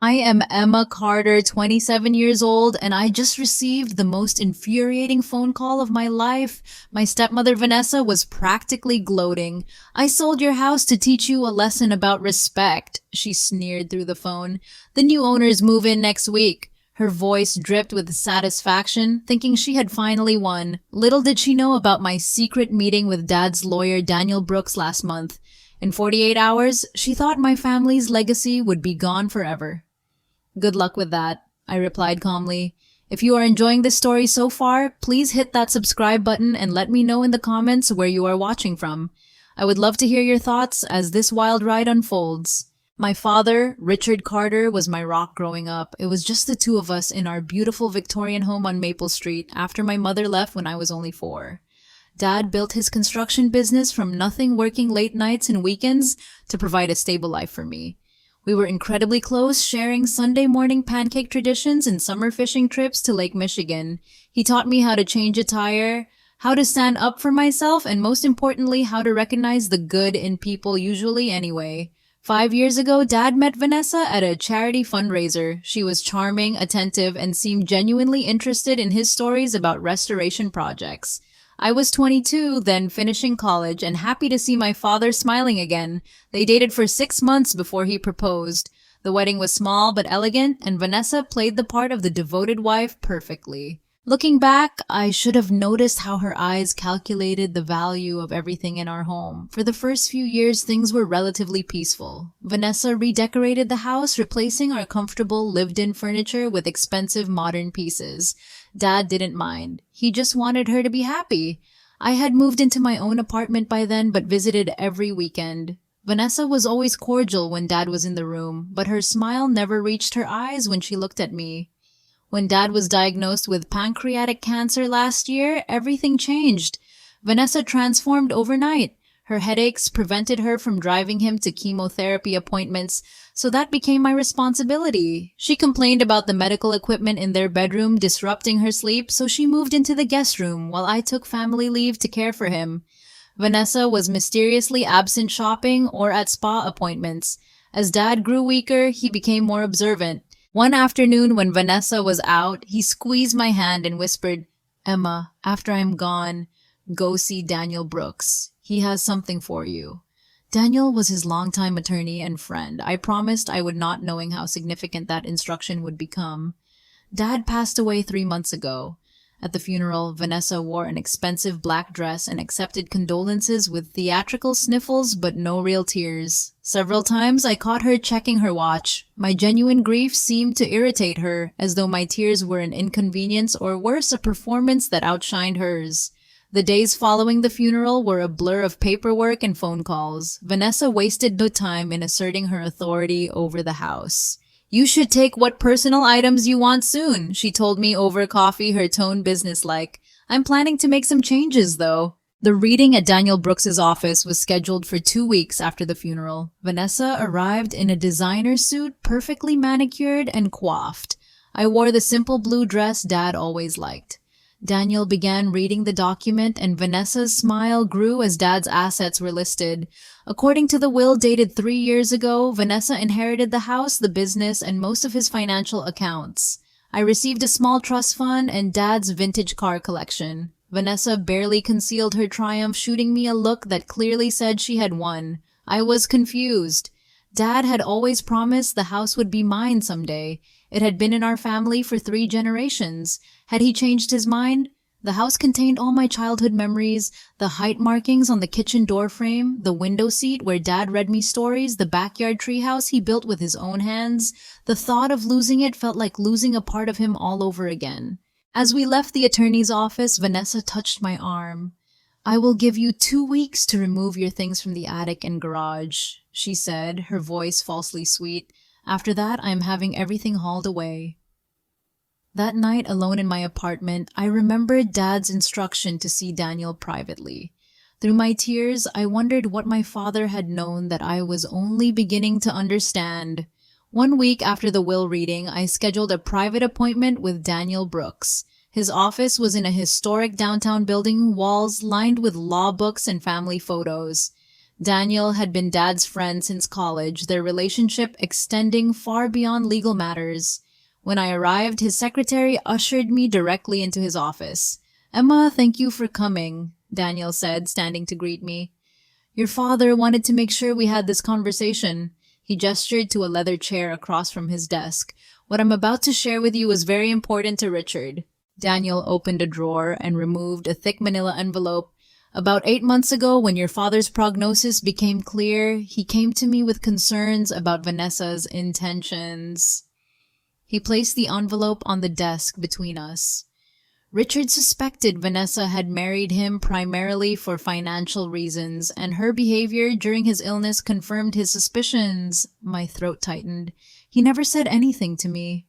I am Emma Carter, 27 years old, and I just received the most infuriating phone call of my life. My stepmother Vanessa was practically gloating. "I sold your house to teach you a lesson about respect," she sneered through the phone. "The new owners move in next week." Her voice dripped with satisfaction, thinking she had finally won. Little did she know about my secret meeting with Dad's lawyer Daniel Brooks last month. In 48 hours, she thought my family's legacy would be gone forever. "Good luck with that," I replied calmly. If you are enjoying this story so far, please hit that subscribe button and let me know in the comments where you are watching from. I would love to hear your thoughts as this wild ride unfolds. My father, Richard Carter, was my rock growing up. It was just the two of us in our beautiful Victorian home on Maple Street after my mother left when I was only 4. Dad built his construction business from nothing, working late nights and weekends to provide a stable life for me. We were incredibly close, sharing Sunday morning pancake traditions and summer fishing trips to Lake Michigan. He taught me how to change a tire, how to stand up for myself, and most importantly, how to recognize the good in people, usually anyway. 5 years ago, Dad met Vanessa at a charity fundraiser. She was charming, attentive, and seemed genuinely interested in his stories about restoration projects. I was 22, then finishing college, and happy to see my father smiling again. They dated for 6 months before he proposed. The wedding was small but elegant, and Vanessa played the part of the devoted wife perfectly. Looking back, I should have noticed how her eyes calculated the value of everything in our home. For the first few years, things were relatively peaceful. Vanessa redecorated the house, replacing our comfortable lived-in furniture with expensive modern pieces. Dad didn't mind. He just wanted her to be happy. I had moved into my own apartment by then, but visited every weekend. Vanessa was always cordial when Dad was in the room, but her smile never reached her eyes when she looked at me. When Dad was diagnosed with pancreatic cancer last year, everything changed. Vanessa transformed overnight. Her headaches prevented her from driving him to chemotherapy appointments, so that became my responsibility. She complained about the medical equipment in their bedroom disrupting her sleep, so she moved into the guest room while I took family leave to care for him. Vanessa was mysteriously absent shopping or at spa appointments. As Dad grew weaker, he became more observant. One afternoon when Vanessa was out, he squeezed my hand and whispered, "Emma, after I'm gone, go see Daniel Brooks. He has something for you." Daniel was his longtime attorney and friend. I promised I would not, knowing how significant that instruction would become. Dad passed away 3 months ago. At the funeral, Vanessa wore an expensive black dress and accepted condolences with theatrical sniffles but no real tears. Several times I caught her checking her watch. My genuine grief seemed to irritate her, as though my tears were an inconvenience or worse, a performance that outshined hers. The days following the funeral were a blur of paperwork and phone calls. Vanessa wasted no time in asserting her authority over the house. "You should take what personal items you want soon," she told me over coffee, her tone businesslike. "I'm planning to make some changes, though." The reading at Daniel Brooks's office was scheduled for 2 weeks after the funeral. Vanessa arrived in a designer suit, perfectly manicured and coiffed. I wore the simple blue dress Dad always liked. Daniel began reading the document, and Vanessa's smile grew as Dad's assets were listed. According to the will dated 3 years ago, Vanessa inherited the house, the business, and most of his financial accounts. I received a small trust fund and Dad's vintage car collection. Vanessa barely concealed her triumph, shooting me a look that clearly said she had won. I was confused. Dad had always promised the house would be mine someday. It had been in our family for 3 generations. Had he changed his mind? The house contained all my childhood memories, the height markings on the kitchen door frame, the window seat where Dad read me stories, the backyard treehouse he built with his own hands. The thought of losing it felt like losing a part of him all over again. As we left the attorney's office, Vanessa touched my arm. "I will give you 2 weeks to remove your things from the attic and garage," she said, her voice falsely sweet. "After that, I am having everything hauled away." That night, alone in my apartment, I remembered Dad's instruction to see Daniel privately. Through my tears, I wondered what my father had known that I was only beginning to understand. 1 week after the will reading, I scheduled a private appointment with Daniel Brooks. His office was in a historic downtown building, walls lined with law books and family photos. Daniel had been Dad's friend since college, their relationship extending far beyond legal matters. When I arrived, his secretary ushered me directly into his office. "Emma, thank you for coming," Daniel said, standing to greet me. "Your father wanted to make sure we had this conversation." He gestured to a leather chair across from his desk. "What I'm about to share with you is very important to Richard." Daniel opened a drawer and removed a thick manila envelope. "About 8 months ago, when your father's prognosis became clear, he came to me with concerns about Vanessa's intentions." He placed the envelope on the desk between us. Richard suspected Vanessa had married him primarily for financial reasons, and her behavior during his illness confirmed his suspicions. My throat tightened. He never said anything to me.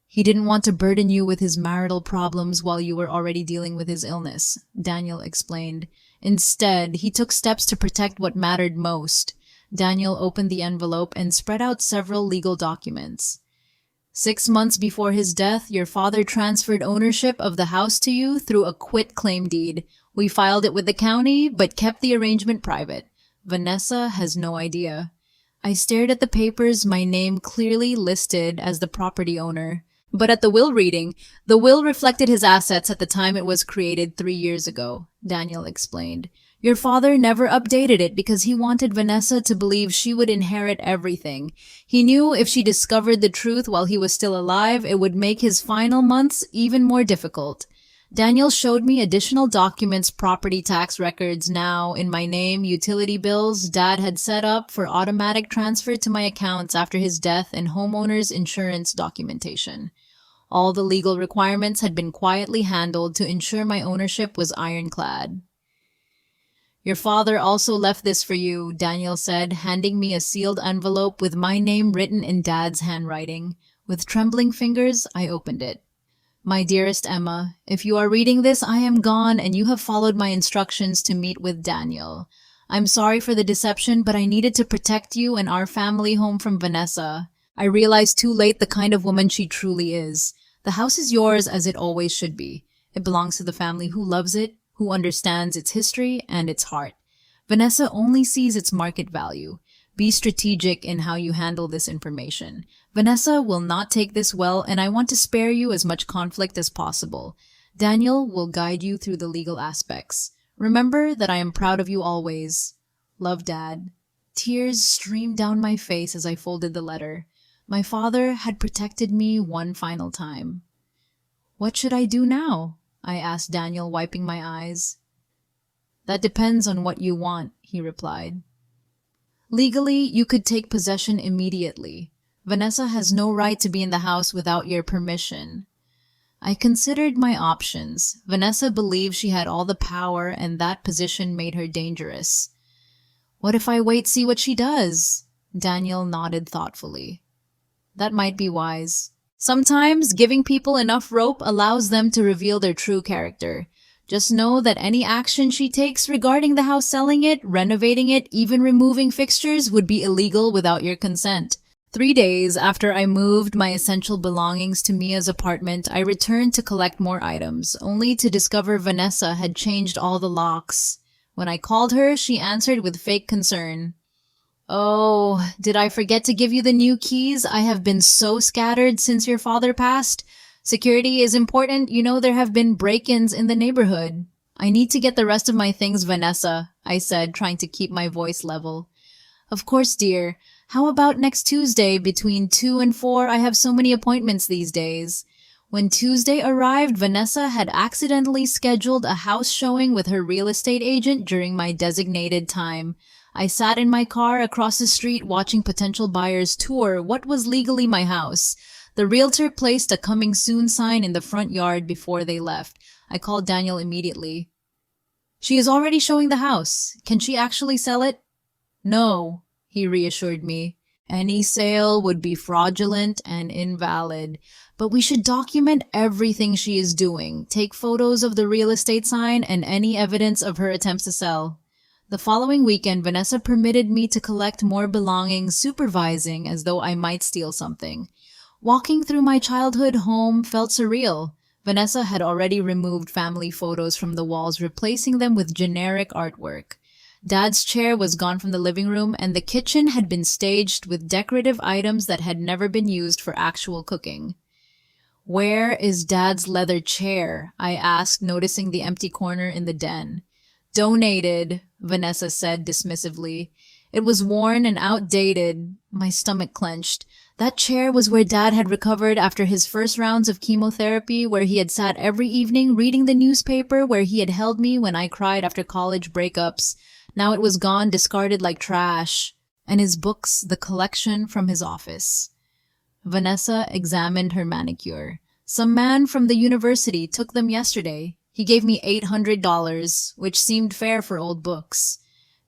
"He didn't want to burden you with his marital problems while you were already dealing with his illness," Daniel explained. "Instead, he took steps to protect what mattered most." Daniel opened the envelope and spread out several legal documents. "6 months before his death, your father transferred ownership of the house to you through a quit-claim deed. We filed it with the county, but kept the arrangement private. Vanessa has no idea." I stared at the papers, my name clearly listed as the property owner. But at the will reading, the will reflected his assets at the time it was created 3 years ago, Daniel explained. "Your father never updated it because he wanted Vanessa to believe she would inherit everything. He knew if she discovered the truth while he was still alive, it would make his final months even more difficult." Daniel showed me additional documents, property tax records now in my name, utility bills Dad had set up for automatic transfer to my accounts after his death, and homeowner's insurance documentation. All the legal requirements had been quietly handled to ensure my ownership was ironclad. "Your father also left this for you," Daniel said, handing me a sealed envelope with my name written in Dad's handwriting. With trembling fingers, I opened it. "My dearest Emma, if you are reading this, I am gone and you have followed my instructions to meet with Daniel. I'm sorry for the deception, but I needed to protect you and our family home from Vanessa. I realized too late the kind of woman she truly is. The house is yours as it always should be. It belongs to the family who loves it, who understands its history and its heart. Vanessa only sees its market value. Be strategic in how you handle this information. Vanessa will not take this well, and I want to spare you as much conflict as possible. Daniel will guide you through the legal aspects. Remember that I am proud of you always. Love, Dad." Tears streamed down my face as I folded the letter. My father had protected me one final time. "What should I do now?" I asked Daniel, wiping my eyes. "That depends on what you want," he replied. "Legally, you could take possession immediately. Vanessa has no right to be in the house without your permission." I considered my options. Vanessa believed she had all the power, and that position made her dangerous. "What if I wait, see what she does?" Daniel nodded thoughtfully. "That might be wise. Sometimes giving people enough rope allows them to reveal their true character. Just know that any action she takes regarding the house, selling it, renovating it, even removing fixtures, would be illegal without your consent." 3 days after I moved my essential belongings to Mia's apartment, I returned to collect more items, only to discover Vanessa had changed all the locks. When I called her, she answered with fake concern. "Oh, did I forget to give you the new keys? I have been so scattered since your father passed. Security is important. You know there have been break-ins in the neighborhood." "I need to get the rest of my things, Vanessa," I said, trying to keep my voice level. "Of course, dear. How about next Tuesday between 2 and 4? I have so many appointments these days." When Tuesday arrived, Vanessa had accidentally scheduled a house showing with her real estate agent during my designated time. I sat in my car across the street watching potential buyers tour what was legally my house. The realtor placed a "coming soon" sign in the front yard before they left. I called Daniel immediately. "She is already showing the house. Can she actually sell it?" "No," he reassured me. "Any sale would be fraudulent and invalid. But we should document everything she is doing. Take photos of the real estate sign and any evidence of her attempts to sell." The following weekend, Vanessa permitted me to collect more belongings, supervising as though I might steal something. Walking through my childhood home felt surreal. Vanessa had already removed family photos from the walls, replacing them with generic artwork. Dad's chair was gone from the living room, and the kitchen had been staged with decorative items that had never been used for actual cooking. "Where is Dad's leather chair?" I asked, noticing the empty corner in the den. "Donated," Vanessa said dismissively. "It was worn and outdated." My stomach clenched. That chair was where Dad had recovered after his first rounds of chemotherapy, where he had sat every evening reading the newspaper, where he had held me when I cried after college breakups. Now it was gone, discarded like trash. And his books, the collection from his office. Vanessa examined her manicure. "Some man from the university took them yesterday. He gave me $800, which seemed fair for old books.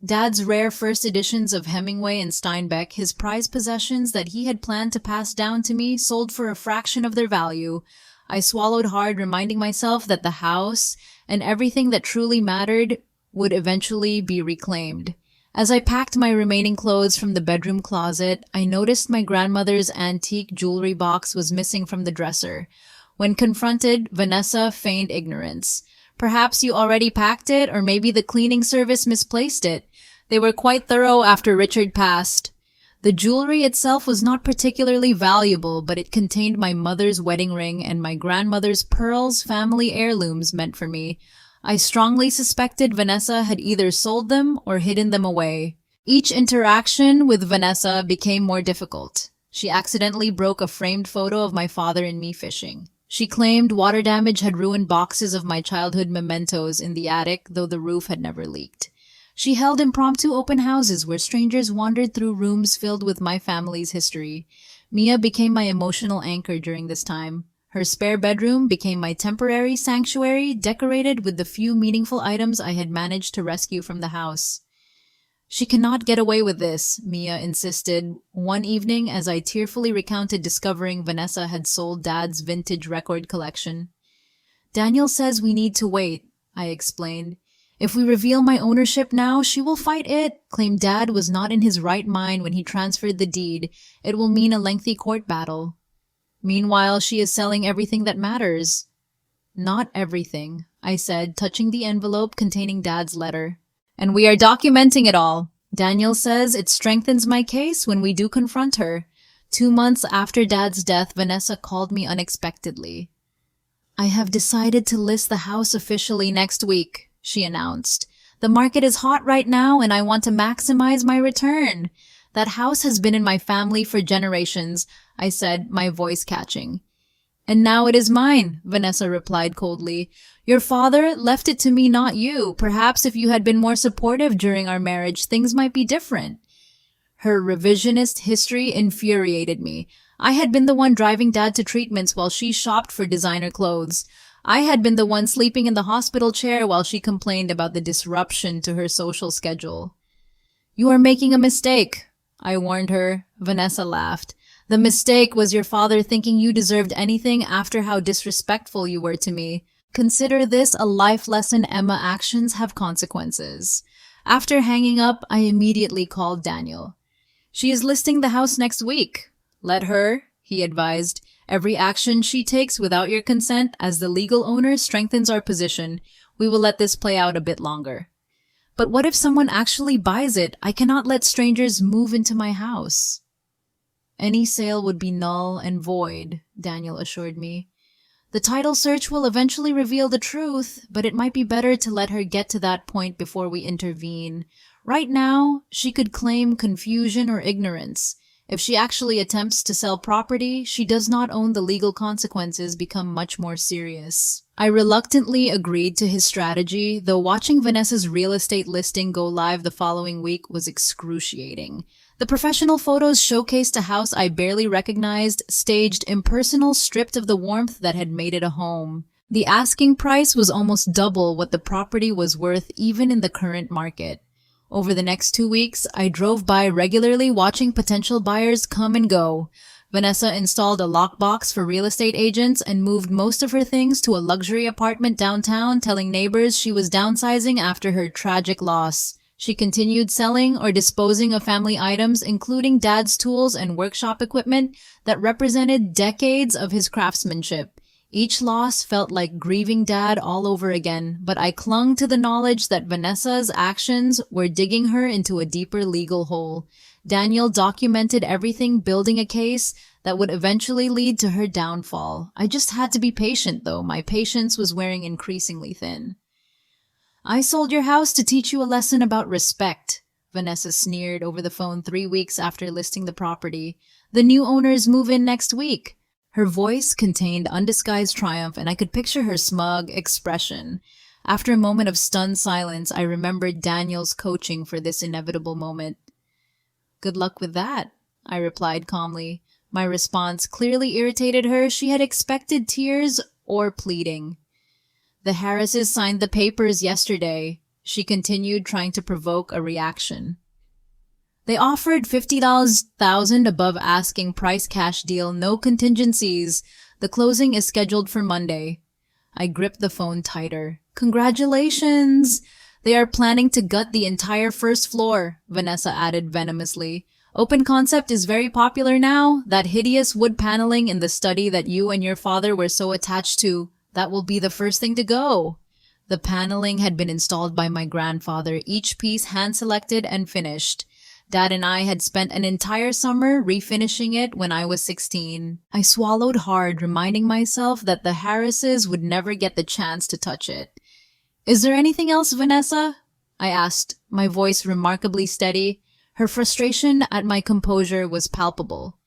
Dad's rare first editions of Hemingway and Steinbeck, his prized possessions that he had planned to pass down to me, sold for a fraction of their value." I swallowed hard, reminding myself that the house and everything that truly mattered would eventually be reclaimed. As I packed my remaining clothes from the bedroom closet, I noticed my grandmother's antique jewelry box was missing from the dresser. When confronted, Vanessa feigned ignorance. "Perhaps you already packed it, or maybe the cleaning service misplaced it. They were quite thorough after Richard passed." The jewelry itself was not particularly valuable, but it contained my mother's wedding ring and my grandmother's pearls, family heirlooms meant for me. I strongly suspected Vanessa had either sold them or hidden them away. Each interaction with Vanessa became more difficult. She accidentally broke a framed photo of my father and me fishing. She claimed water damage had ruined boxes of my childhood mementos in the attic, though the roof had never leaked. She held impromptu open houses where strangers wandered through rooms filled with my family's history. Mia became my emotional anchor during this time. Her spare bedroom became my temporary sanctuary, decorated with the few meaningful items I had managed to rescue from the house. "She cannot get away with this," Mia insisted, one evening as I tearfully recounted discovering Vanessa had sold Dad's vintage record collection. "Daniel says we need to wait," I explained. "If we reveal my ownership now, she will fight it, claim Dad was not in his right mind when he transferred the deed. It will mean a lengthy court battle. Meanwhile, she is selling everything that matters." "Not everything," I said, touching the envelope containing Dad's letter. "And we are documenting it all. Daniel says it strengthens my case when we do confront her." 2 months after Dad's death, Vanessa called me unexpectedly. "I have decided to list the house officially next week," she announced. "The market is hot right now and I want to maximize my return." "That house has been in my family for generations," I said, my voice catching. "And now it is mine," Vanessa replied coldly. "Your father left it to me, not you. Perhaps if you had been more supportive during our marriage, things might be different." Her revisionist history infuriated me. I had been the one driving Dad to treatments while she shopped for designer clothes. I had been the one sleeping in the hospital chair while she complained about the disruption to her social schedule. "You are making a mistake," I warned her. Vanessa laughed. "The mistake was your father thinking you deserved anything after how disrespectful you were to me. Consider this a life lesson. Emma, actions have consequences." After hanging up, I immediately called Daniel. "She is listing the house next week." "Let her," he advised. "Every action she takes without your consent as the legal owner strengthens our position. We will let this play out a bit longer." "But what if someone actually buys it? I cannot let strangers move into my house." "Any sale would be null and void," Daniel assured me. "The title search will eventually reveal the truth, but it might be better to let her get to that point before we intervene. Right now, she could claim confusion or ignorance. If she actually attempts to sell property she does not own, the legal consequences become much more serious." I reluctantly agreed to his strategy, though watching Vanessa's real estate listing go live the following week was excruciating. The professional photos showcased a house I barely recognized, staged, impersonal, stripped of the warmth that had made it a home. The asking price was almost double what the property was worth even in the current market. Over the next 2 weeks, I drove by regularly watching potential buyers come and go. Vanessa installed a lockbox for real estate agents and moved most of her things to a luxury apartment downtown, telling neighbors she was downsizing after her tragic loss. She continued selling or disposing of family items, including Dad's tools and workshop equipment that represented decades of his craftsmanship. Each loss felt like grieving Dad all over again, but I clung to the knowledge that Vanessa's actions were digging her into a deeper legal hole. Daniel documented everything, building a case that would eventually lead to her downfall. I just had to be patient, though. My patience was wearing increasingly thin. "I sold your house to teach you a lesson about respect," Vanessa sneered over the phone 3 weeks after listing the property. "The new owners move in next week." Her voice contained undisguised triumph, and I could picture her smug expression. After a moment of stunned silence, I remembered Daniel's coaching for this inevitable moment. "Good luck with that," I replied calmly. My response clearly irritated her. She had expected tears or pleading. "The Harrises signed the papers yesterday," she continued, trying to provoke a reaction. "They offered $50,000 above asking price, cash deal, no contingencies. The closing is scheduled for Monday." I gripped the phone tighter. "Congratulations! They are planning to gut the entire first floor," Vanessa added venomously. "Open concept is very popular now. That hideous wood paneling in the study that you and your father were so attached to, that will be the first thing to go." The paneling had been installed by my grandfather, each piece hand-selected and finished. Dad and I had spent an entire summer refinishing it when I was 16. I swallowed hard, reminding myself that the Harrises would never get the chance to touch it. "Is there anything else, Vanessa?" I asked, my voice remarkably steady. Her frustration at my composure was palpable.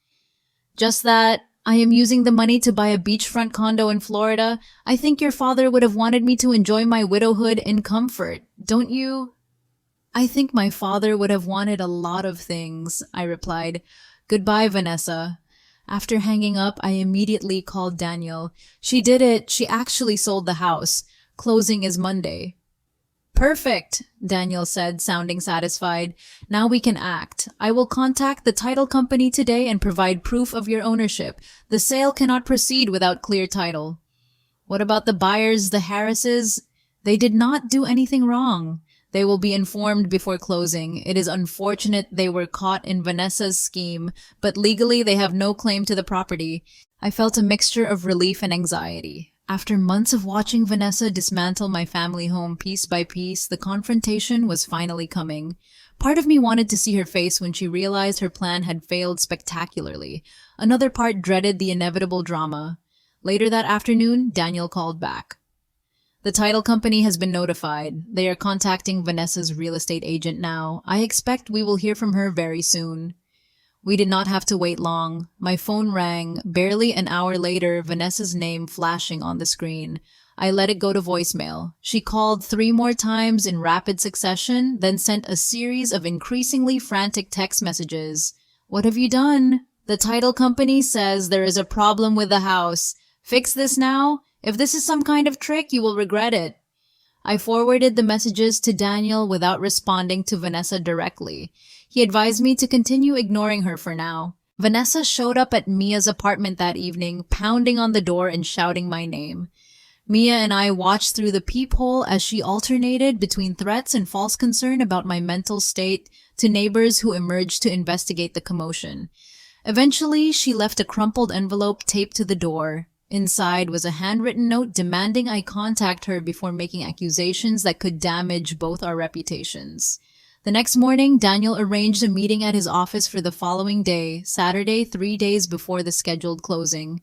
"Just that. I am using the money to buy a beachfront condo in Florida. I think your father would have wanted me to enjoy my widowhood in comfort. Don't you?" "I think my father would have wanted a lot of things," I replied. "Goodbye, Vanessa." After hanging up, I immediately called Daniel. "She did it. She actually sold the house. Closing is Monday." "Perfect," Daniel said, sounding satisfied. "Now we can act. I will contact the title company today and provide proof of your ownership. The sale cannot proceed without clear title." "What about the buyers, the Harrises?" "They did not do anything wrong. They will be informed before closing. It is unfortunate they were caught in Vanessa's scheme, but legally they have no claim to the property." I felt a mixture of relief and anxiety. After months of watching Vanessa dismantle my family home piece by piece, the confrontation was finally coming. Part of me wanted to see her face when she realized her plan had failed spectacularly. Another part dreaded the inevitable drama. Later that afternoon, Daniel called back. "The title company has been notified. They are contacting Vanessa's real estate agent now. I expect we will hear from her very soon." We did not have to wait long. My phone rang. Barely an hour later, Vanessa's name flashing on the screen. I let it go to voicemail. She called 3 more times in rapid succession, then sent a series of increasingly frantic text messages. "What have you done? The title company says there is a problem with the house. Fix this now. If this is some kind of trick, you will regret it." I forwarded the messages to Daniel without responding to Vanessa directly. He advised me to continue ignoring her for now. Vanessa showed up at Mia's apartment that evening, pounding on the door and shouting my name. Mia and I watched through the peephole as she alternated between threats and false concern about my mental state to neighbors who emerged to investigate the commotion. Eventually, she left a crumpled envelope taped to the door. Inside was a handwritten note demanding I contact her before making accusations that could damage both our reputations. The next morning, Daniel arranged a meeting at his office for the following day, Saturday, 3 days before the scheduled closing.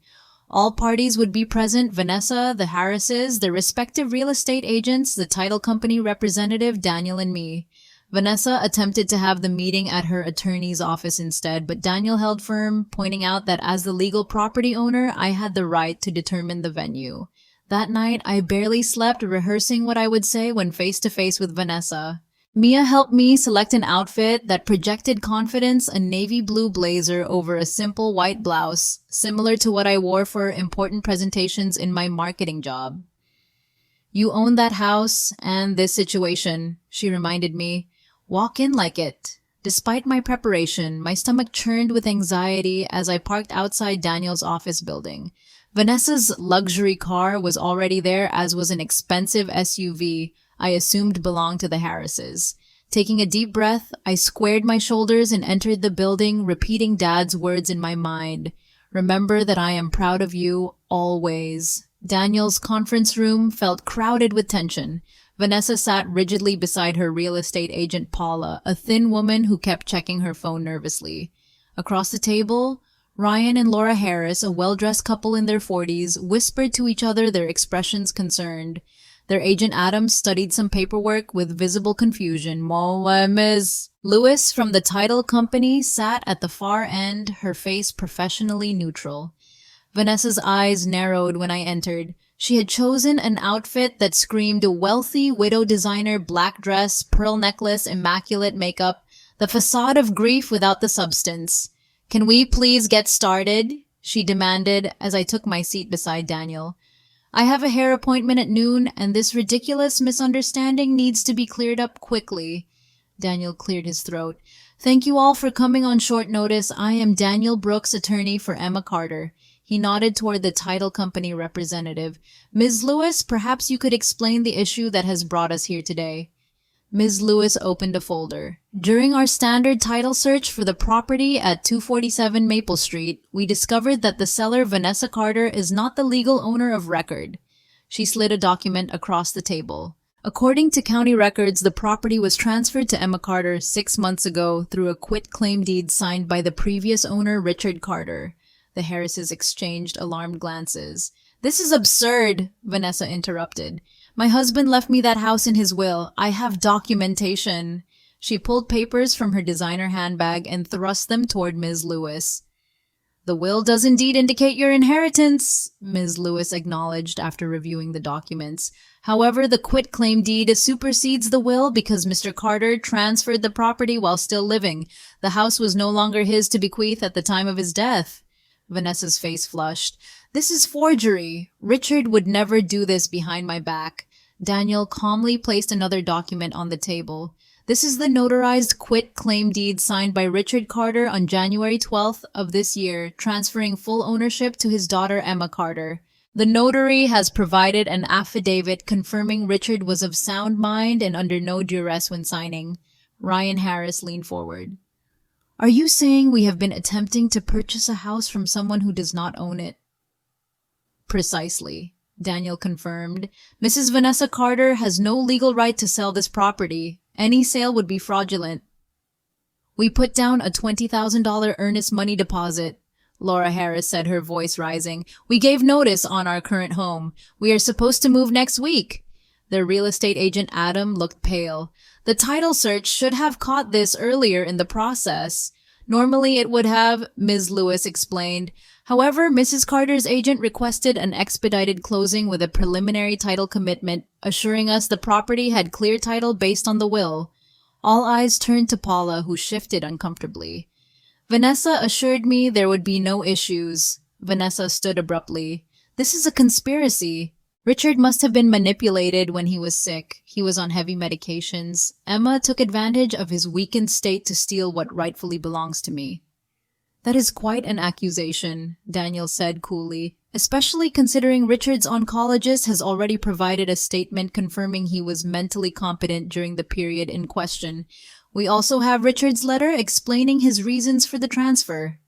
All parties would be present: Vanessa, the Harrises, the respective real estate agents, the title company representative, Daniel, and me. Vanessa attempted to have the meeting at her attorney's office instead, but Daniel held firm, pointing out that as the legal property owner, I had the right to determine the venue. That night, I barely slept, rehearsing what I would say when face-to-face with Vanessa. Mia helped me select an outfit that projected confidence: a navy blue blazer over a simple white blouse, similar to what I wore for important presentations in my marketing job. "You own that house and this situation," she reminded me. "Walk in like it." Despite my preparation, my stomach churned with anxiety as I parked outside Daniel's office building. Vanessa's luxury car was already there, as was an expensive SUV I assumed belonged to the Harrises. Taking a deep breath, I squared my shoulders and entered the building, repeating Dad's words in my mind. "Remember that I am proud of you, always." Daniel's conference room felt crowded with tension. Vanessa sat rigidly beside her real estate agent Paula, a thin woman who kept checking her phone nervously. Across the table, Ryan and Laura Harris, a well-dressed couple in their 40s, whispered to each other, their expressions concerned. Their agent Adam studied some paperwork with visible confusion. Ms. Lewis from the title company sat at the far end, her face professionally neutral. Vanessa's eyes narrowed when I entered. She had chosen an outfit that screamed wealthy widow designer, black dress, pearl necklace, immaculate makeup, the facade of grief without the substance. "Can we please get started?" she demanded as I took my seat beside Daniel. "I have a hair appointment at noon, and this ridiculous misunderstanding needs to be cleared up quickly." Daniel cleared his throat. "Thank you all for coming on short notice. I am Daniel Brooks, attorney for Emma Carter." He nodded toward the title company representative. "Ms. Lewis, perhaps you could explain the issue that has brought us here today." Ms. Lewis opened a folder. "During our standard title search for the property at 247 Maple Street, we discovered that the seller, Vanessa Carter, is not the legal owner of record." She slid a document across the table. "According to county records, the property was transferred to Emma Carter 6 months ago through a quit-claim deed signed by the previous owner, Richard Carter." The Harrises exchanged alarmed glances. "This is absurd," Vanessa interrupted. "My husband left me that house in his will. I have documentation." She pulled papers from her designer handbag and thrust them toward Ms. Lewis. "The will does indeed indicate your inheritance," Ms. Lewis acknowledged after reviewing the documents. "However, the quit-claim deed supersedes the will because Mr. Carter transferred the property while still living. The house was no longer his to bequeath at the time of his death." Vanessa's face flushed. "This is forgery. Richard would never do this behind my back." Daniel calmly placed another document on the table. "This is the notarized quit-claim deed signed by Richard Carter on January 12th of this year, transferring full ownership to his daughter Emma Carter. The notary has provided an affidavit confirming Richard was of sound mind and under no duress when signing." Ryan Harris leaned forward. "Are you saying we have been attempting to purchase a house from someone who does not own it?" "Precisely," Daniel confirmed. "Mrs. Vanessa Carter has no legal right to sell this property. Any sale would be fraudulent." "We put down a $20,000 earnest money deposit," Laura Harris said, her voice rising. "We gave notice on our current home. We are supposed to move next week." The real estate agent Adam looked pale. "The title search should have caught this earlier in the process." "Normally it would have," Ms. Lewis explained. "However, Mrs. Carter's agent requested an expedited closing with a preliminary title commitment, assuring us the property had clear title based on the will." All eyes turned to Paula, who shifted uncomfortably. "Vanessa assured me there would be no issues." Vanessa stood abruptly. "This is a conspiracy. Richard must have been manipulated when he was sick. He was on heavy medications. Emma took advantage of his weakened state to steal what rightfully belongs to me." "That is quite an accusation," Daniel said coolly, "especially considering Richard's oncologist has already provided a statement confirming he was mentally competent during the period in question. We also have Richard's letter explaining his reasons for the transfer."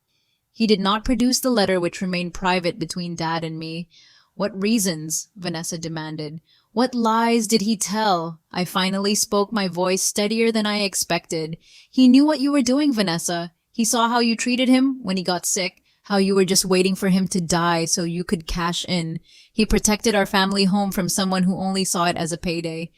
"He did not produce the letter, which remained private between Dad and me." "What reasons?" Vanessa demanded. "What lies did he tell?" I finally spoke, my voice steadier than I expected. "He knew what you were doing, Vanessa. He saw how you treated him when he got sick, how you were just waiting for him to die so you could cash in. He protected our family home from someone who only saw it as a payday."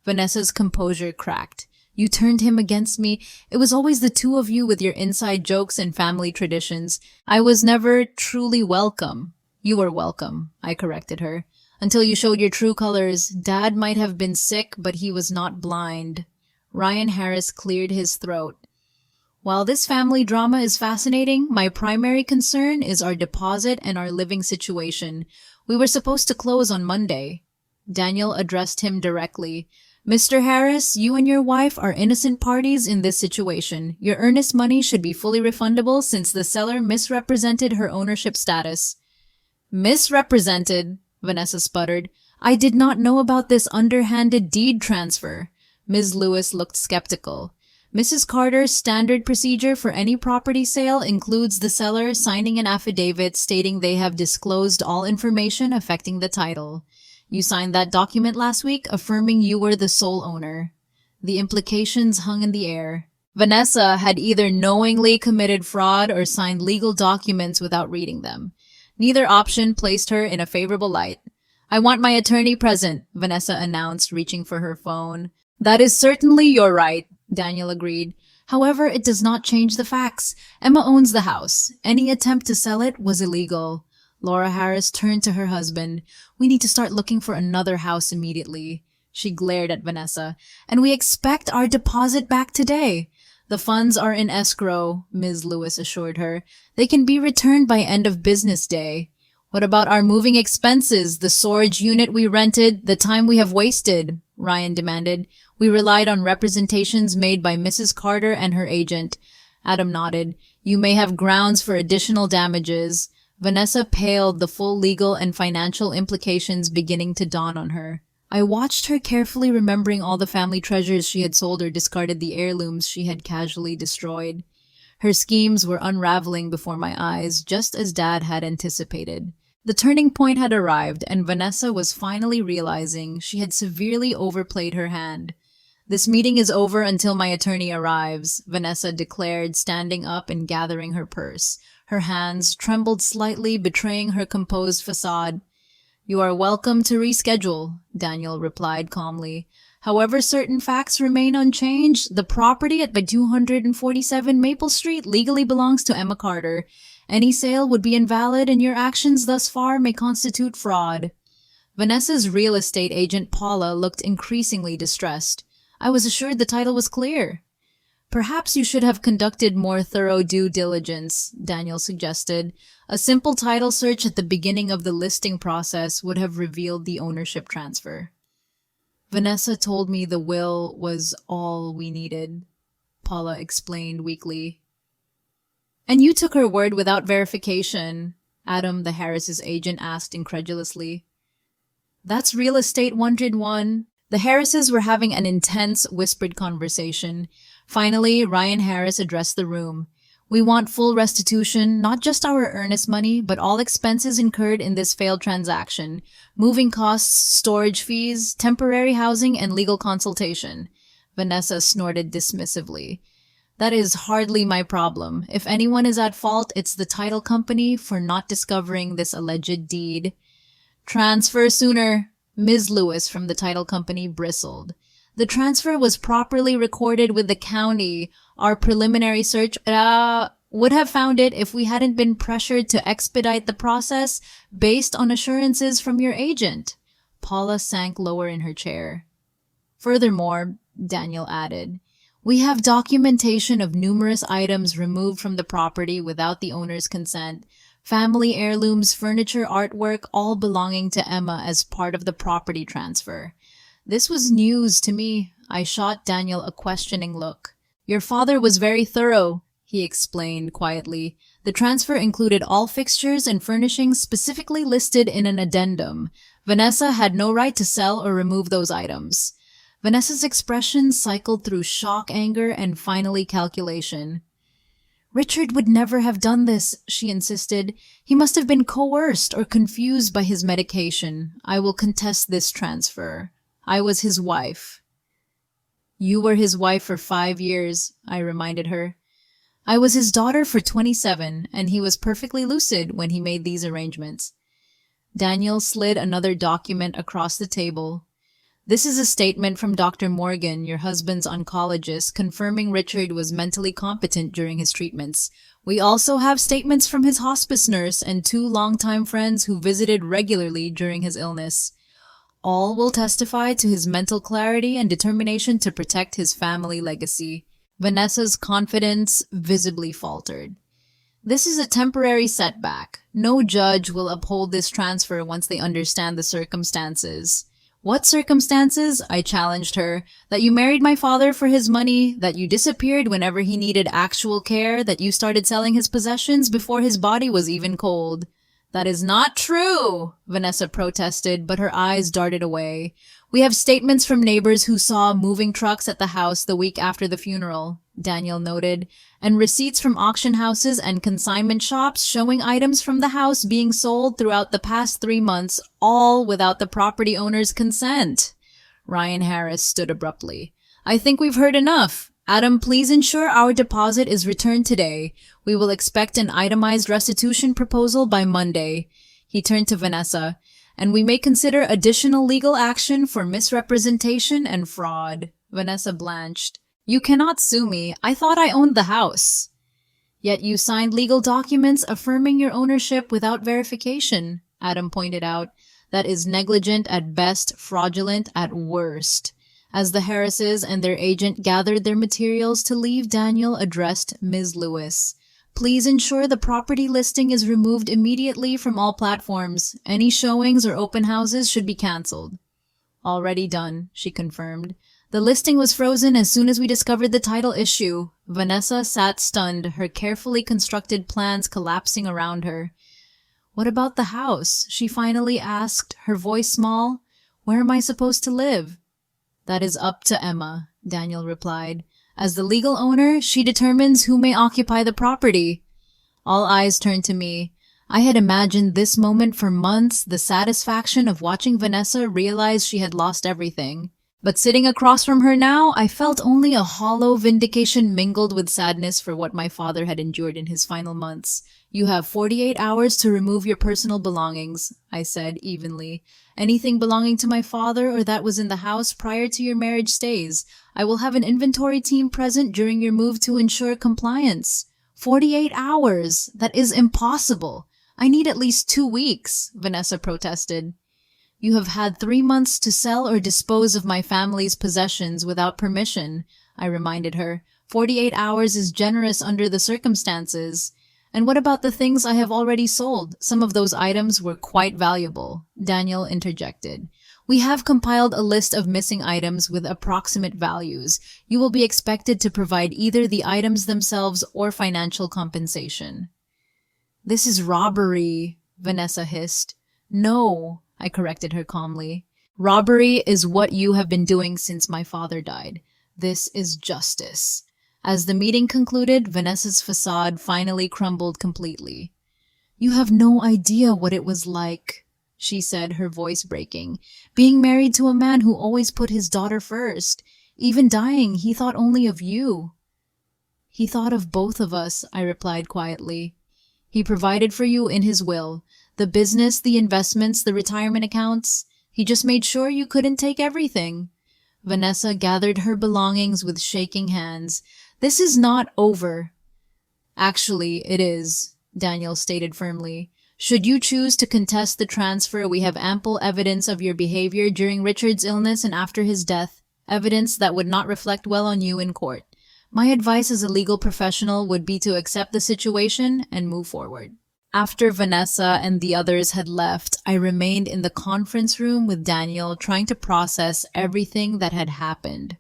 Vanessa's composure cracked. "You turned him against me. It was always the two of you with your inside jokes and family traditions. I was never truly welcome." "You were welcome," I corrected her. "Until you showed your true colors. Dad might have been sick, but he was not blind." Ryan Harris cleared his throat. "While this family drama is fascinating, my primary concern is our deposit and our living situation. We were supposed to close on Monday." Daniel addressed him directly. "Mr. Harris, you and your wife are innocent parties in this situation. Your earnest money should be fully refundable since the seller misrepresented her ownership status." "Misrepresented?" Vanessa sputtered. "I did not know about this underhanded deed transfer." Ms. Lewis looked skeptical. Mrs. Carter's standard procedure for any property sale includes the seller signing an affidavit stating they have disclosed all information affecting the title. You signed that document last week affirming you were the sole owner. The implications hung in the air. Vanessa had either knowingly committed fraud or signed legal documents without reading them. Neither option placed her in a favorable light. "I want my attorney present," Vanessa announced, reaching for her phone. "That is certainly your right," Daniel agreed. "However, it does not change the facts. Emma owns the house. Any attempt to sell it was illegal." Laura Harris turned to her husband. "We need to start looking for another house immediately." She glared at Vanessa. "And we expect our deposit back today." "The funds are in escrow," Ms. Lewis assured her. "They can be returned by end of business day." "What about our moving expenses, the storage unit we rented, the time we have wasted?" Ryan demanded. "We relied on representations made by Mrs. Carter and her agent." Adam nodded. "You may have grounds for additional damages." Vanessa paled, the full legal and financial implications beginning to dawn on her. I watched her carefully, remembering all the family treasures she had sold or discarded, the heirlooms she had casually destroyed. Her schemes were unraveling before my eyes, just as Dad had anticipated. The turning point had arrived, and Vanessa was finally realizing she had severely overplayed her hand. "This meeting is over until my attorney arrives," Vanessa declared, standing up and gathering her purse. Her hands trembled slightly, betraying her composed facade. "You are welcome to reschedule," Daniel replied calmly. "However, certain facts remain unchanged. The property at 247 Maple Street legally belongs to Emma Carter. Any sale would be invalid, and your actions thus far may constitute fraud." Vanessa's real estate agent Paula looked increasingly distressed. "I was assured the title was clear." "Perhaps you should have conducted more thorough due diligence," Daniel suggested. "A simple title search at the beginning of the listing process would have revealed the ownership transfer." "Vanessa told me the will was all we needed," Paula explained weakly. "And you took her word without verification?" Adam, the Harris's agent, asked incredulously. "That's Real Estate 101. The Harrises were having an intense, whispered conversation. Finally, Ryan Harris addressed the room. "We want full restitution, not just our earnest money, but all expenses incurred in this failed transaction. Moving costs, storage fees, temporary housing, and legal consultation." Vanessa snorted dismissively. "That is hardly my problem. If anyone is at fault, it's the title company for not discovering this alleged deed." "Transfer sooner," Ms. Lewis from the title company bristled. "The transfer was properly recorded with the county. Our preliminary search would have found it if we hadn't been pressured to expedite the process based on assurances from your agent." Paula sank lower in her chair. "Furthermore," Daniel added, "we have documentation of numerous items removed from the property without the owner's consent. Family heirlooms, furniture, artwork, all belonging to Emma as part of the property transfer." This was news to me. I shot Daniel a questioning look. "Your father was very thorough," he explained quietly. "The transfer included all fixtures and furnishings specifically listed in an addendum. Vanessa had no right to sell or remove those items." Vanessa's expression cycled through shock, anger, and finally calculation. "Richard would never have done this," she insisted. "He must have been coerced or confused by his medication. I will contest this transfer. I was his wife." "You were his wife for 5 years," I reminded her. "I was his daughter for 27, and he was perfectly lucid when he made these arrangements." Daniel slid another document across the table. "This is a statement from Dr. Morgan, your husband's oncologist, confirming Richard was mentally competent during his treatments. We also have statements from his hospice nurse and 2 longtime friends who visited regularly during his illness. All will testify to his mental clarity and determination to protect his family legacy." Vanessa's confidence visibly faltered. "This is a temporary setback. No judge will uphold this transfer once they understand the circumstances." "What circumstances?" I challenged her. "That you married my father for his money, that you disappeared whenever he needed actual care, that you started selling his possessions before his body was even cold." That is not true, Vanessa protested, but her eyes darted away. We have statements from neighbors who saw moving trucks at the house the week after the funeral, Daniel noted, and receipts from auction houses and consignment shops showing items from the house being sold throughout the past 3 months, all without the property owner's consent. Ryan Harris stood abruptly. I think we've heard enough. Adam, please ensure our deposit is returned today. We will expect an itemized restitution proposal by Monday. He turned to Vanessa, and we may consider additional legal action for misrepresentation and fraud. Vanessa blanched. You cannot sue me. I thought I owned the house. Yet you signed legal documents affirming your ownership without verification, Adam pointed out. That is negligent at best, fraudulent at worst. As the Harrises and their agent gathered their materials to leave, Daniel addressed Ms. Lewis. Please ensure the property listing is removed immediately from all platforms. Any showings or open houses should be cancelled. Already done, she confirmed. The listing was frozen as soon as we discovered the title issue. Vanessa sat stunned, her carefully constructed plans collapsing around her. What about the house? She finally asked, her voice small. Where am I supposed to live? That is up to Emma, Daniel replied. As the legal owner, she determines who may occupy the property. All eyes turned to me. I had imagined this moment for months, the satisfaction of watching Vanessa realize she had lost everything. But sitting across from her now, I felt only a hollow vindication mingled with sadness for what my father had endured in his final months. You have 48 hours to remove your personal belongings, I said evenly. Anything belonging to my father or that was in the house prior to your marriage stays. I will have an inventory team present during your move to ensure compliance. 48 hours! That is impossible. I need at least 2 weeks, Vanessa protested. You have had 3 months to sell or dispose of my family's possessions without permission, I reminded her. 48 hours is generous under the circumstances. And what about the things I have already sold? Some of those items were quite valuable, Daniel interjected. We have compiled a list of missing items with approximate values. You will be expected to provide either the items themselves or financial compensation. This is robbery, Vanessa hissed. No, I corrected her calmly. Robbery is what you have been doing since my father died. This is justice. As the meeting concluded, Vanessa's facade finally crumbled completely. You have no idea what it was like, she said, her voice breaking. Being married to a man who always put his daughter first. Even dying, he thought only of you. He thought of both of us, I replied quietly. He provided for you in his will. The business, the investments, the retirement accounts. He just made sure you couldn't take everything. Vanessa gathered her belongings with shaking hands. This is not over. Actually, it is, Daniel stated firmly. Should you choose to contest the transfer, we have ample evidence of your behavior during Richard's illness and after his death, evidence that would not reflect well on you in court. My advice as a legal professional would be to accept the situation and move forward. After Vanessa and the others had left, I remained in the conference room with Daniel, trying to process everything that had happened.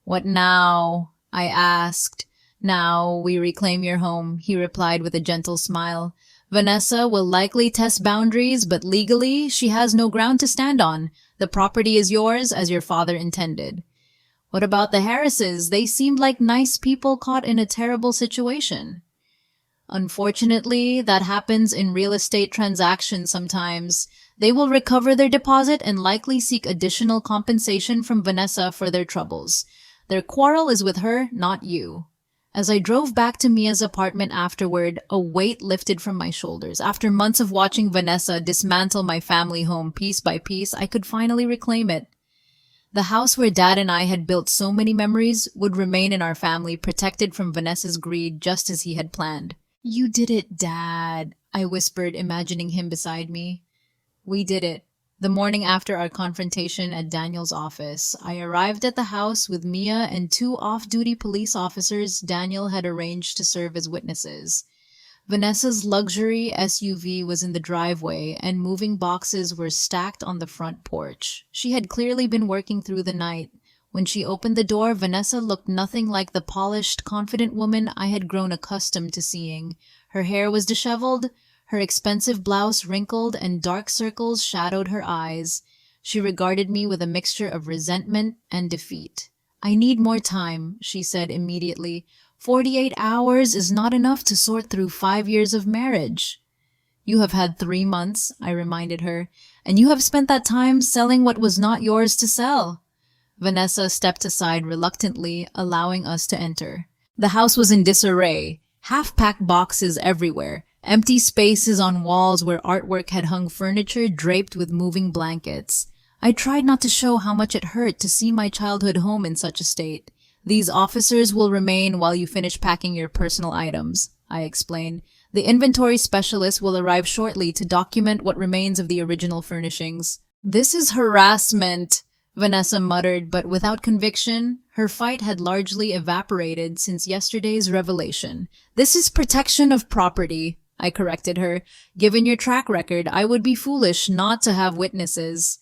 What now? I asked. Now we reclaim your home, he replied with a gentle smile. Vanessa will likely test boundaries, but legally she has no ground to stand on. The property is yours as your father intended. What about the Harrises? They seemed like nice people caught in a terrible situation. Unfortunately, that happens in real estate transactions sometimes. They will recover their deposit and likely seek additional compensation from Vanessa for their troubles. Their quarrel is with her, not you. As I drove back to Mia's apartment afterward, a weight lifted from my shoulders. After months of watching Vanessa dismantle my family home piece by piece, I could finally reclaim it. The house where Dad and I had built so many memories would remain in our family, protected from Vanessa's greed, just as he had planned. You did it, Dad, I whispered, imagining him beside me. We did it. The morning after our confrontation at Daniel's office, I arrived at the house with Mia and 2 off-duty police officers Daniel had arranged to serve as witnesses. Vanessa's luxury SUV was in the driveway, and moving boxes were stacked on the front porch. She had clearly been working through the night. When she opened the door, Vanessa looked nothing like the polished, confident woman I had grown accustomed to seeing. Her hair was disheveled, Her expensive blouse wrinkled and dark circles shadowed her eyes. She regarded me with a mixture of resentment and defeat. "I need more time," she said immediately. 48 hours is not enough to sort through 5 years of marriage. "You have had 3 months," I reminded her, "and you have spent that time selling what was not yours to sell." Vanessa stepped aside reluctantly, allowing us to enter. The house was in disarray. Half-packed boxes everywhere, empty spaces on walls where artwork had hung furniture draped with moving blankets. I tried not to show how much it hurt to see my childhood home in such a state. "These officers will remain while you finish packing your personal items," I explained. "The inventory specialist will arrive shortly to document what remains of the original furnishings." "This is harassment," Vanessa muttered, but without conviction. Her fight had largely evaporated since yesterday's revelation. "This is protection of property," I corrected her. "Given your track record, I would be foolish not to have witnesses."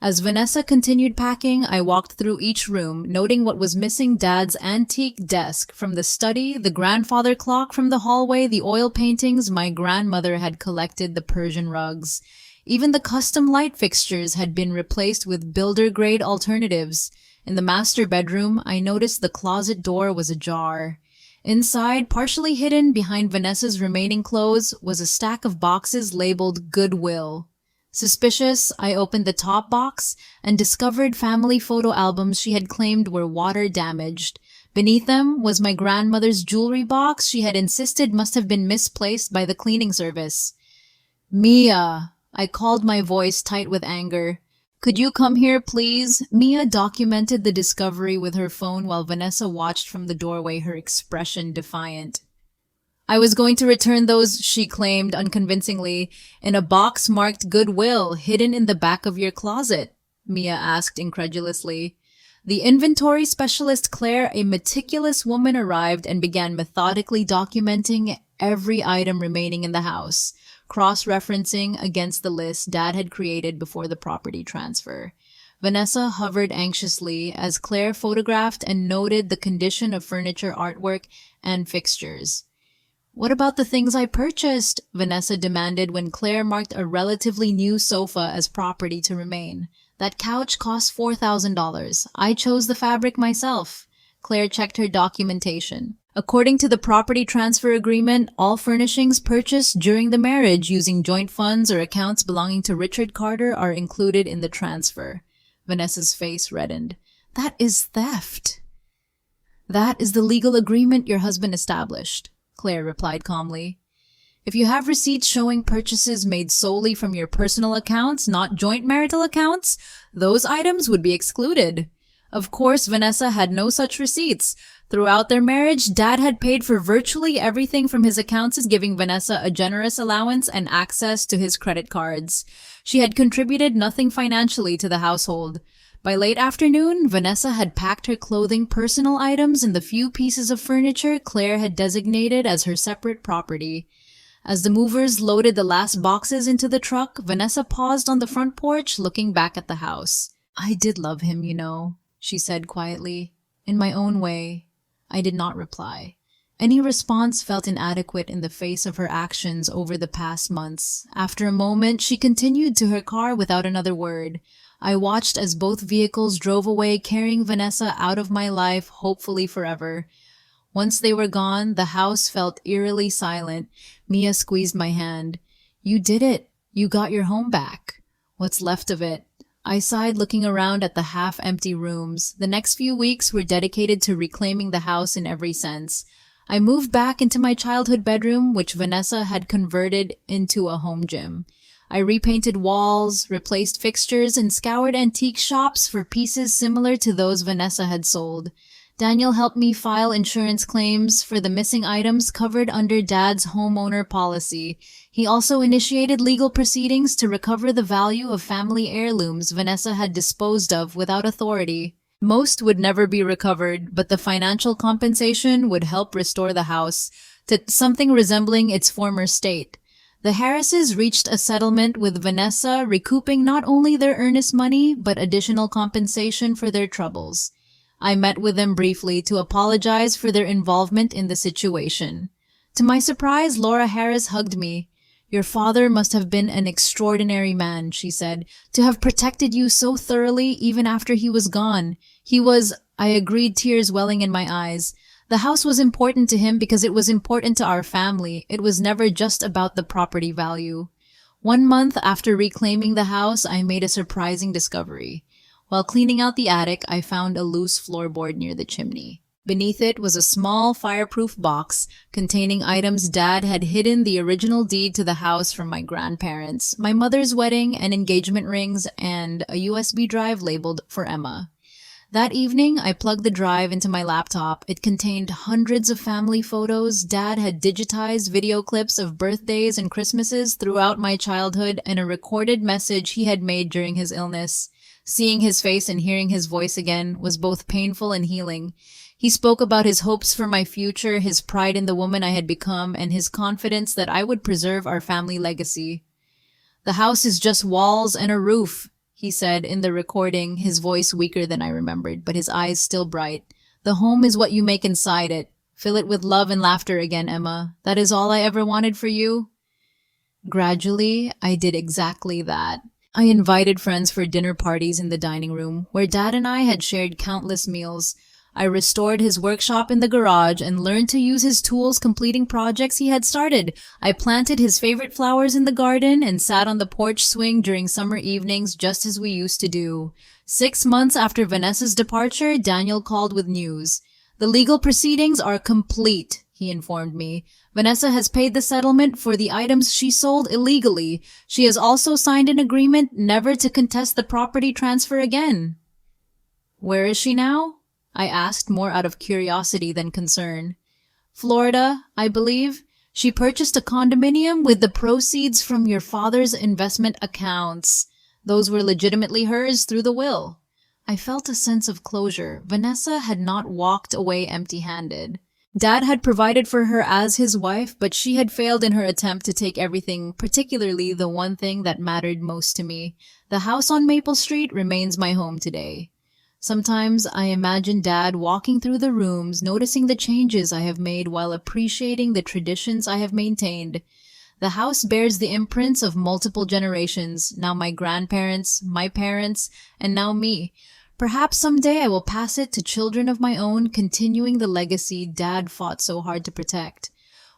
As Vanessa continued packing, I walked through each room, noting what was missing: Dad's antique desk from the study, the grandfather clock from the hallway, the oil paintings my grandmother had collected, the Persian rugs. Even the custom light fixtures had been replaced with builder-grade alternatives. In the master bedroom, I noticed the closet door was ajar. Inside, partially hidden behind Vanessa's remaining clothes, was a stack of boxes labeled Goodwill. Suspicious, I opened the top box and discovered family photo albums she had claimed were water-damaged. Beneath them was my grandmother's jewelry box she had insisted must have been misplaced by the cleaning service. "Mia," I called, my voice tight with anger. "Could you come here, please?" Mia documented the discovery with her phone while Vanessa watched from the doorway, her expression defiant. "I was going to return those," she claimed unconvincingly, "in a box marked Goodwill, hidden in the back of your closet," Mia asked incredulously. The inventory specialist Claire, a meticulous woman, arrived and began methodically documenting every item remaining in the house, cross-referencing against the list Dad had created before the property transfer. Vanessa hovered anxiously as Claire photographed and noted the condition of furniture, artwork, and fixtures. "What about the things I purchased?" Vanessa demanded when Claire marked a relatively new sofa as property to remain. "That couch cost $4,000. I chose the fabric myself." Claire checked her documentation. "According to the property transfer agreement, all furnishings purchased during the marriage using joint funds or accounts belonging to Richard Carter are included in the transfer." Vanessa's face reddened. "That is theft." "That is the legal agreement your husband established," Claire replied calmly. "If you have receipts showing purchases made solely from your personal accounts, not joint marital accounts, those items would be excluded." Of course, Vanessa had no such receipts. Throughout their marriage, Dad had paid for virtually everything from his accounts, giving Vanessa a generous allowance and access to his credit cards. She had contributed nothing financially to the household. By late afternoon, Vanessa had packed her clothing, personal items, and the few pieces of furniture Claire had designated as her separate property. As the movers loaded the last boxes into the truck, Vanessa paused on the front porch, looking back at the house. "I did love him, you know," she said quietly. "In my own way." I did not reply. Any response felt inadequate in the face of her actions over the past months. After a moment, she continued to her car without another word. I watched as both vehicles drove away, carrying Vanessa out of my life, hopefully forever. Once they were gone, the house felt eerily silent. Mia squeezed my hand. "You did it. You got your home back." "What's left of it?" I sighed, looking around at the half-empty rooms. The next few weeks were dedicated to reclaiming the house in every sense. I moved back into my childhood bedroom, which Vanessa had converted into a home gym. I repainted walls, replaced fixtures, and scoured antique shops for pieces similar to those Vanessa had sold. Daniel helped me file insurance claims for the missing items covered under Dad's homeowner policy. He also initiated legal proceedings to recover the value of family heirlooms Vanessa had disposed of without authority. Most would never be recovered, but the financial compensation would help restore the house to something resembling its former state. The Harrises reached a settlement with Vanessa, recouping not only their earnest money, but additional compensation for their troubles. I met with them briefly to apologize for their involvement in the situation. To my surprise, Laura Harris hugged me. Your father must have been an extraordinary man, she said, to have protected you so thoroughly even after he was gone. I agreed, tears welling in my eyes. The house was important to him because it was important to our family. It was never just about the property value. 1 month after reclaiming the house, I made a surprising discovery. While cleaning out the attic, I found a loose floorboard near the chimney. Beneath it was a small fireproof box containing items Dad had hidden the original deed to the house from my grandparents, my mother's wedding and engagement rings, and a USB drive labeled for Emma. That evening, I plugged the drive into my laptop. It contained hundreds of family photos. Dad had digitized video clips of birthdays and Christmases throughout my childhood and a recorded message he had made during his illness. Seeing his face and hearing his voice again was both painful and healing. He spoke about his hopes for my future, his pride in the woman I had become, and his confidence that I would preserve our family legacy. "The house is just walls and a roof," he said in the recording, his voice weaker than I remembered, but his eyes still bright. "The home is what you make inside it. Fill it with love and laughter again, Emma. That is all I ever wanted for you." Gradually, I did exactly that. I invited friends for dinner parties in the dining room, where Dad and I had shared countless meals. I restored his workshop in the garage and learned to use his tools, completing projects he had started. I planted his favorite flowers in the garden and sat on the porch swing during summer evenings just as we used to do. 6 months after Vanessa's departure, Daniel called with news. "The legal proceedings are complete," he informed me. "Vanessa has paid the settlement for the items she sold illegally. She has also signed an agreement never to contest the property transfer again." "Where is she now?" I asked, more out of curiosity than concern. "Florida, I believe. She purchased a condominium with the proceeds from your father's investment accounts. Those were legitimately hers through the will." I felt a sense of closure. Vanessa had not walked away empty-handed. Dad had provided for her as his wife, but she had failed in her attempt to take everything, particularly the one thing that mattered most to me. The house on Maple Street remains my home today. Sometimes I imagine Dad walking through the rooms, noticing the changes I have made while appreciating the traditions I have maintained. The house bears the imprints of multiple generations, now my grandparents, my parents, and now me. Perhaps someday I will pass it to children of my own, continuing the legacy Dad fought so hard to protect.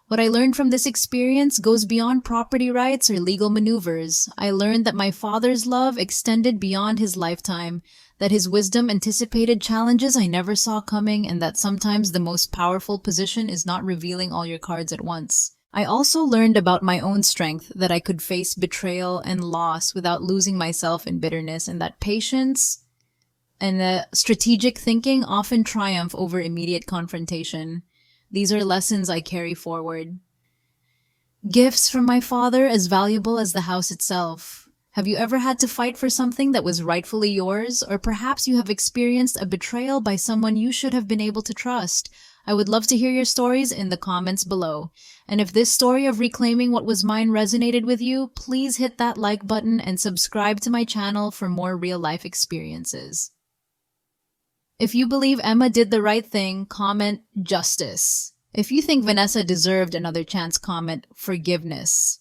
What I learned from this experience goes beyond property rights or legal maneuvers. I learned that my father's love extended beyond his lifetime, that his wisdom anticipated challenges I never saw coming, and that sometimes the most powerful position is not revealing all your cards at once. I also learned about my own strength, that I could face betrayal and loss without losing myself in bitterness, and that patience and strategic thinking often triumph over immediate confrontation. These are lessons I carry forward. Gifts from my father as valuable as the house itself. Have you ever had to fight for something that was rightfully yours? Or perhaps you have experienced a betrayal by someone you should have been able to trust? I would love to hear your stories in the comments below. And if this story of reclaiming what was mine resonated with you, please hit that like button and subscribe to my channel for more real-life experiences. If you believe Emma did the right thing, comment justice. If you think Vanessa deserved another chance, comment forgiveness.